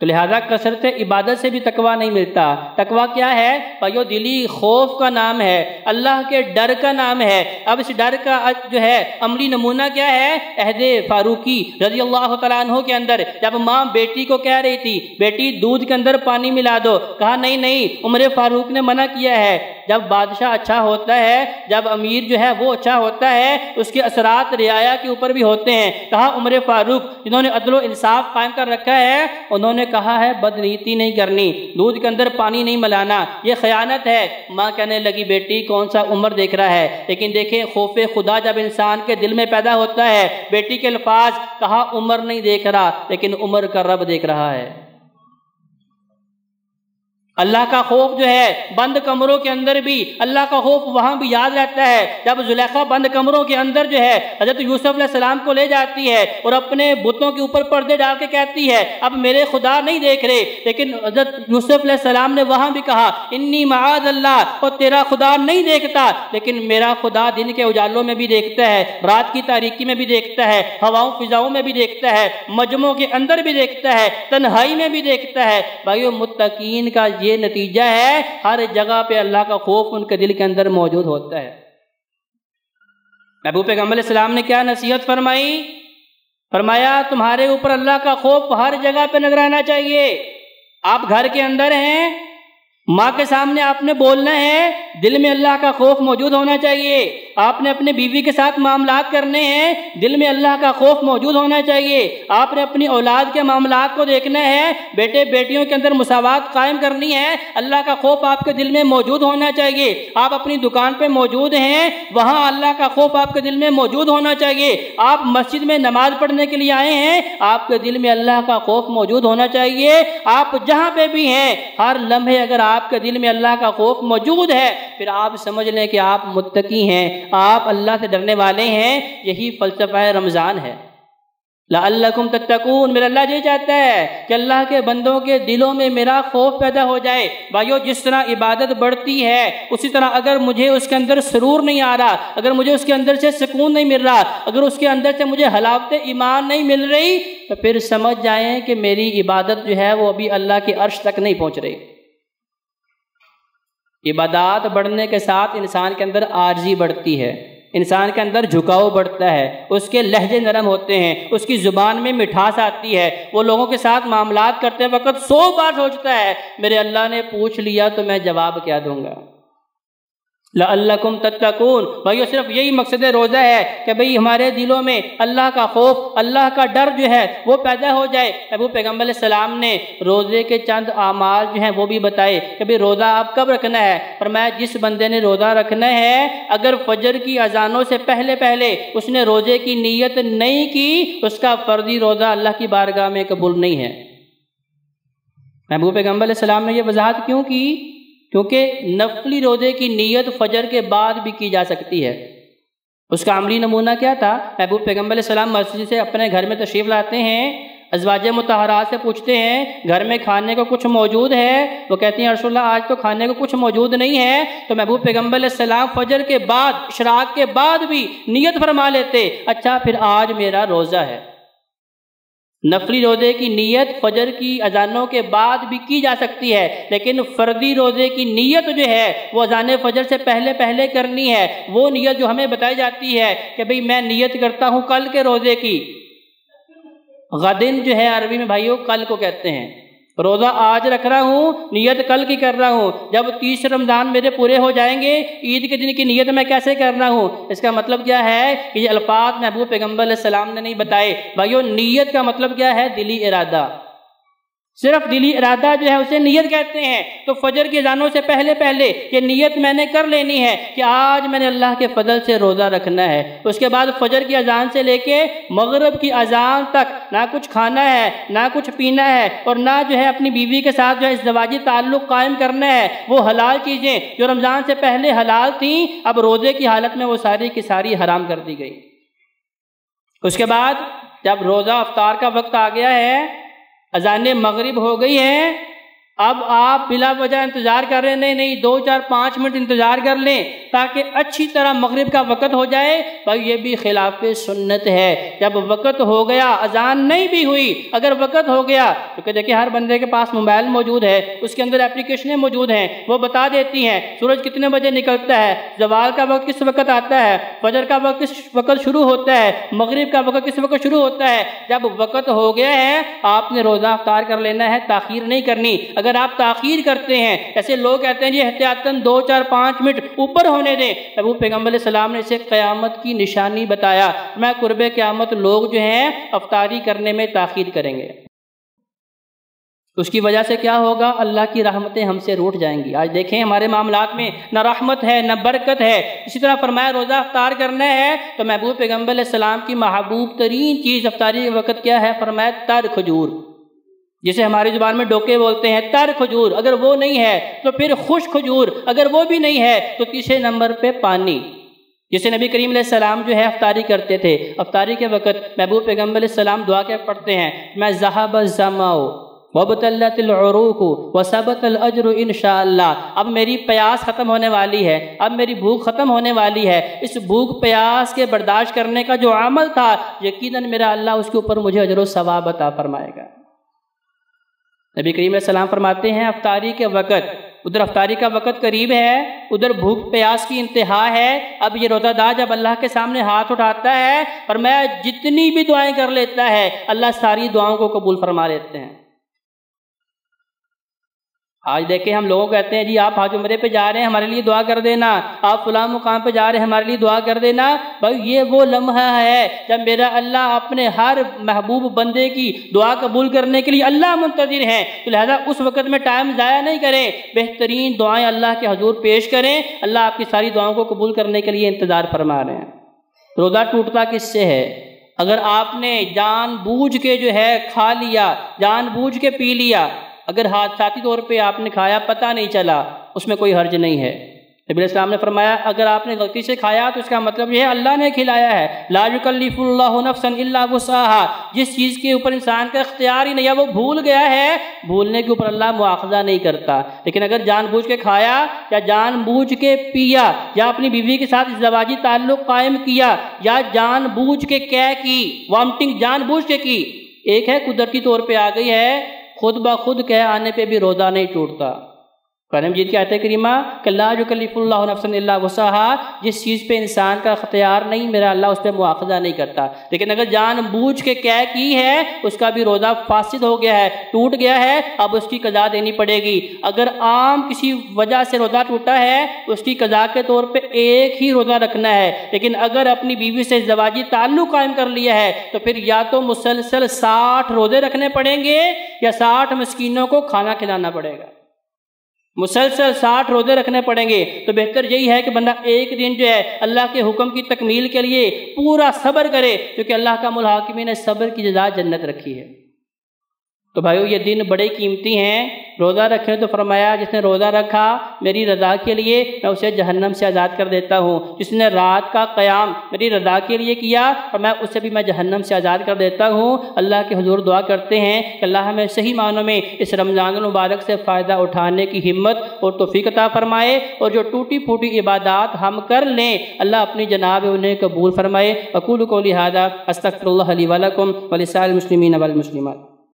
تو لہذا کثرت عبادت سے بھی تقویٰ نہیں ملتا۔ تقویٰ کیا ہے بھائیو؟ دلی خوف کا نام ہے، اللہ کے ڈر کا نام ہے۔ اب اس ڈر کا جو ہے عملی نمونہ کیا ہے؟ عہد فاروقی رضی اللہ تعالیٰ عنہ کے اندر جب ماں بیٹی کو کہہ رہی تھی بیٹی دودھ کے اندر پانی ملا دو، کہا نہیں نہیں، عمر فاروق نے منع کیا ہے۔ جب بادشاہ اچھا ہوتا ہے، جب امیر جو ہے وہ اچھا ہوتا ہے، اس کے اثرات رعایا کے اوپر بھی ہوتے ہیں۔ کہا عمر فاروق جنہوں نے عدل و انصاف قائم کر رکھا ہے، انہوں نے کہا ہے بدنیتی نہیں کرنی، دودھ کے اندر پانی نہیں ملانا، یہ خیانت ہے۔ ماں کہنے لگی بیٹی کون سا عمر دیکھ رہا ہے؟ لیکن دیکھیں خوف خدا جب انسان کے دل میں پیدا ہوتا ہے، بیٹی کے الفاظ کہا عمر نہیں دیکھ رہا لیکن عمر کا رب دیکھ رہا ہے۔ اللہ کا خوف جو ہے بند کمروں کے اندر بھی، اللہ کا خوف وہاں بھی یاد رہتا ہے۔ جب زلیخا بند کمروں کے اندر جو ہے حضرت یوسف علیہ السلام کو لے جاتی ہے اور اپنے بتوں کے اوپر پردے ڈال کے کہتی ہے اب میرے خدا نہیں دیکھ رہے، لیکن حضرت یوسف علیہ السلام نے وہاں بھی کہا انی معاذ اللہ، اور تیرا خدا نہیں دیکھتا لیکن میرا خدا دن کے اجالوں میں بھی دیکھتا ہے، رات کی تاریکی میں بھی دیکھتا ہے، ہواؤں فضاؤں میں بھی دیکھتا ہے، مجموعوں کے اندر بھی دیکھتا ہے، تنہائی میں بھی دیکھتا ہے۔ بھائیو متقین کا یہ نتیجہ ہے، ہر جگہ پہ اللہ کا خوف ان کے دل کے اندر موجود ہوتا ہے۔ محبوب پیغمبر علیہ السلام نے کیا نصیحت فرمائی؟ فرمایا تمہارے اوپر اللہ کا خوف ہر جگہ پہ نظر آنا چاہیے۔ آپ گھر کے اندر ہیں، ماں کے سامنے آپ نے بولنا ہے، دل میں اللہ کا خوف موجود ہونا چاہیے۔ آپ نے اپنے بیوی کے ساتھ معاملات کرنے ہیں، دل میں اللہ کا خوف موجود ہونا چاہیے۔ آپ نے اپنی اولاد کے معاملات کو دیکھنا ہے، بیٹے بیٹیوں کے اندر مساوات قائم کرنی ہے، اللہ کا خوف آپ کے دل میں موجود ہونا چاہیے۔ آپ اپنی دکان پہ موجود ہیں، وہاں اللہ کا خوف آپ کے دل میں موجود ہونا چاہیے۔ آپ مسجد میں نماز پڑھنے کے لیے آئے ہیں، آپ کے دل میں اللہ کا خوف موجود ہونا چاہیے۔ آپ جہاں پہ بھی ہیں، ہر لمحے اگر آپ کے دل میں اللہ کا خوف موجود ہے، پھر آپ سمجھ لیں کہ آپ متقی ہیں، آپ اللہ سے ڈرنے والے ہیں۔ یہی فلسفہ رمضان ہے، لعلکم تتقون۔ میرا اللہ یہ چاہتا ہے کہ اللہ کے بندوں کے دلوں میں میرا خوف پیدا ہو جائے۔ بھائیو جس طرح عبادت بڑھتی ہے، اسی طرح اگر مجھے اس کے اندر سرور نہیں آ رہا، اگر مجھے اس کے اندر سے سکون نہیں مل رہا، اگر اس کے اندر سے مجھے حلاوت ایمان نہیں مل رہی، تو پھر سمجھ جائیں کہ میری عبادت جو ہے وہ ابھی اللہ کے عرش تک نہیں پہنچ رہی۔ عبادات بڑھنے کے ساتھ انسان کے اندر عاجزی بڑھتی ہے، انسان کے اندر جھکاؤ بڑھتا ہے، اس کے لہجے نرم ہوتے ہیں، اس کی زبان میں مٹھاس آتی ہے، وہ لوگوں کے ساتھ معاملات کرتے وقت 100 بار سوچتا ہے میرے اللہ نے پوچھ لیا تو میں جواب کیا دوں گا۔ لعلکم تتقون۔ بھائیو صرف یہی مقصد روزہ ہے کہ بھئی ہمارے دلوں میں اللہ کا خوف، اللہ کا ڈر جو ہے وہ پیدا ہو جائے۔ ابو پیغمبر علیہ السلام نے روزے کے چند اعمال جو ہیں وہ بھی بتائے کہ بھئی روزہ آپ کب رکھنا ہے۔ فرمایا جس بندے نے روزہ رکھنا ہے، اگر فجر کی اذانوں سے پہلے پہلے اس نے روزے کی نیت نہیں کی، اس کا فرضی روزہ اللہ کی بارگاہ میں قبول نہیں ہے۔ ابو پیغمبر علیہ السلام نے یہ وضاحت کیوں کی؟ کیونکہ نفلی روزے کی نیت فجر کے بعد بھی کی جا سکتی ہے۔ اس کا عملی نمونہ کیا تھا؟ محبوب پیغمبر علیہ السلام مسجد سے اپنے گھر میں تشریف لاتے ہیں، ازواج مطہرات سے پوچھتے ہیں گھر میں کھانے کو کچھ موجود ہے؟ وہ کہتی ہیں رسول اللہ آج تو کھانے کو کچھ موجود نہیں ہے۔ تو محبوب پیغمبر علیہ السلام فجر کے بعد، اشراق کے بعد بھی نیت فرما لیتے، اچھا پھر آج میرا روزہ ہے۔ نفلی روزے کی نیت فجر کی اذانوں کے بعد بھی کی جا سکتی ہے، لیکن فردی روزے کی نیت جو ہے وہ اذان فجر سے پہلے پہلے کرنی ہے۔ وہ نیت جو ہمیں بتائی جاتی ہے کہ بھئی میں نیت کرتا ہوں کل کے روزے کی، غدن جو ہے عربی میں بھائیو کل کو کہتے ہیں، روزہ آج رکھ رہا ہوں، نیت کل کی کر رہا ہوں، جب 30 رمضان میرے پورے ہو جائیں گے عید کے دن کی نیت میں کیسے کر رہا ہوں؟ اس کا مطلب کیا ہے کہ یہ الفاظ محبوب پیغمبر علیہ السلام نے نہیں بتائے۔ بھائیو نیت کا مطلب کیا ہے؟ دلی ارادہ، صرف دلی ارادہ جو ہے اسے نیت کہتے ہیں۔ تو فجر کی اذانوں سے پہلے پہلے یہ نیت میں نے کر لینی ہے کہ آج میں نے اللہ کے فضل سے روزہ رکھنا ہے۔ اس کے بعد فجر کی اذان سے لے کے مغرب کی اذان تک نہ کچھ کھانا ہے، نہ کچھ پینا ہے، اور نہ جو ہے اپنی بیوی کے ساتھ جو ہے ازدواجی تعلق قائم کرنا ہے۔ وہ حلال چیزیں جو رمضان سے پہلے حلال تھیں، اب روزے کی حالت میں وہ ساری کی ساری حرام کر دی گئی۔ اس کے بعد جب روزہ افطار کا وقت آ گیا ہے، اذان مغرب ہو گئی ہے، اب آپ بلا وجہ انتظار کر رہے ہیں، نہیں 2 4 5 منٹ انتظار کر لیں تاکہ اچھی طرح مغرب کا وقت ہو جائے، بھائی یہ بھی خلاف سنت ہے۔ جب وقت ہو گیا، اذان نہیں بھی ہوئی، اگر وقت ہو گیا، کیونکہ دیکھیں ہر بندے کے پاس موبائل موجود ہے، اس کے اندر اپلیکیشنیں موجود ہیں، وہ بتا دیتی ہیں سورج کتنے بجے نکلتا ہے، زوال کا وقت کس وقت آتا ہے، فجر کا وقت کس وقت شروع ہوتا ہے، مغرب کا وقت کس وقت شروع ہوتا ہے۔ جب وقت ہو گیا ہے آپ نے روزہ افطار کر لینا ہے، تاخیر نہیں کرنی۔ اگر آپ تاخیر کرتے ہیں، ایسے لوگ کہتے ہیں جی احتیاطاً 2 4 5 منٹ اوپر ہونے دیں، ابو پیغمبر علیہ السلام نے اسے قیامت کی نشانی بتایا۔ میں قرب قیامت لوگ جو ہیں افطاری کرنے میں تاخیر کریں گے، اس کی وجہ سے کیا ہوگا؟ اللہ کی رحمتیں ہم سے روٹ جائیں گی۔ آج دیکھیں ہمارے معاملات میں نہ رحمت ہے نہ برکت ہے۔ اسی طرح فرمایا روزہ افطار کرنا ہے تو محبوب پیغمبر علیہ السلام کی محبوب ترین چیز افطاری کے وقت کیا ہے؟ فرمایا تر کھجور، جسے ہماری زبان میں ڈوکے بولتے ہیں، تر کھجور۔ اگر وہ نہیں ہے تو پھر خشک کھجور، اگر وہ بھی نہیں ہے تو تیسرے نمبر پہ پانی، جسے نبی کریم علیہ السلام جو ہے افطاری کرتے تھے۔ افطاری کے وقت محبوب پیغمبر علیہ السلام دعا کیا پڑھتے ہیں؟ میں ذہب الظمأ وابتلت العروق وثبت الاجر انشاءاللہ۔ اب میری پیاس ختم ہونے والی ہے، اب میری بھوک ختم ہونے والی ہے، اس بھوک پیاس کے برداشت کرنے کا جو عمل تھا یقیناً میرا اللہ اس کے اوپر مجھے اجر و ثواب عطا فرمائے گا۔ نبی کریم علیہ السلام فرماتے ہیں افطاری کے وقت، ادھر افطاری کا وقت قریب ہے، ادھر بھوک پیاس کی انتہا ہے۔ اب یہ روزہ دار جب اللہ کے سامنے ہاتھ اٹھاتا ہے اور میں جتنی بھی دعائیں کر لیتا ہے اللہ ساری دعاؤں کو قبول فرما لیتے ہیں۔ آج دیکھیں ہم لوگوں کہتے ہیں جی آپ حج عمرے پہ جا رہے ہیں ہمارے لیے دعا کر دینا، آپ فلاں مقام پہ جا رہے ہیں ہمارے لیے دعا کر دینا۔ بھائی یہ وہ لمحہ ہے جب میرا اللہ اپنے ہر محبوب بندے کی دعا قبول کرنے کے لیے اللہ منتظر ہیں، تو لہذا اس وقت میں ٹائم ضائع نہیں کریں، بہترین دعائیں اللہ کے حضور پیش کریں، اللہ آپ کی ساری دعاؤں کو قبول کرنے کے لیے انتظار فرما رہے ہیں۔ روزہ ٹوٹتا کس سے ہے؟ اگر آپ نے جان بوجھ کے جو ہے کھا لیا، جان بوجھ کے پی لیا، اگر حادثاتی طور پہ آپ نے کھایا پتہ نہیں چلا، اس میں کوئی حرج نہیں ہے۔ نبی علیہ السلام نے فرمایا اگر آپ نے غلطی سے کھایا تو اس کا مطلب یہ ہے اللہ نے کھلایا ہے۔ لا یکلف اللہ نفسا الا وسعها، جس چیز کے اوپر انسان کا اختیار ہی نہیں ہے وہ بھول گیا ہے، بھولنے کے اوپر اللہ مؤاخذہ نہیں کرتا۔ لیکن اگر جان بوجھ کے کھایا یا جان بوجھ کے پیا یا اپنی بیوی کے ساتھ ازدواجی تعلق قائم کیا یا جان بوجھ کے قے کی، وامٹنگ جان بوجھ کے کی، ایک ہے قدرتی طور پہ آ گئی ہے، خود بخود کہہ آنے پہ بھی روزہ نہیں ٹوٹتا۔ قرآن مجید کی آیت کریمہ کہ لا یکلف اللہ نفسا الا وسعها، جس چیز پہ انسان کا اختیار نہیں میرا اللہ اس پہ مؤاخذہ نہیں کرتا۔ لیکن اگر جان بوجھ کے قے کی ہے اس کا بھی روزہ فاسد ہو گیا ہے، ٹوٹ گیا ہے، اب اس کی قضا دینی پڑے گی۔ اگر عام کسی وجہ سے روزہ ٹوٹا ہے اس کی قضا کے طور پہ ایک ہی روزہ رکھنا ہے، لیکن اگر اپنی بیوی سے ازدواجی تعلق قائم کر لیا ہے تو پھر یا تو مسلسل 60 روزے رکھنے پڑیں گے یا 60 مسکینوں کو کھانا کھلانا پڑے گا۔ مسلسل 60 روزے رکھنے پڑیں گے، تو بہتر یہی ہے کہ بندہ ایک دن جو ہے اللہ کے حکم کی تکمیل کے لیے پورا صبر کرے، کیونکہ اللہ کا الحاکمین نے صبر کی جزا جنت رکھی ہے۔ تو بھائیو یہ دن بڑے قیمتی ہیں، روزہ رکھیں تو فرمایا جس نے روزہ رکھا میری رضا کے لیے میں اسے جہنم سے آزاد کر دیتا ہوں، جس نے رات کا قیام میری رضا کے لیے کیا اور میں اسے بھی میں جہنم سے آزاد کر دیتا ہوں۔ اللہ کے حضور دعا کرتے ہیں کہ اللہ ہمیں صحیح معنوں میں اس رمضان المبارک سے فائدہ اٹھانے کی ہمت اور توفیق عطا فرمائے، اور جو ٹوٹی پھوٹی عبادات ہم کر لیں اللہ اپنی جناب انہیں قبول فرمائے۔ اقول قولی ھذا استغفر اللہ لی ولکم ولسائر المسلمین والمسلمات۔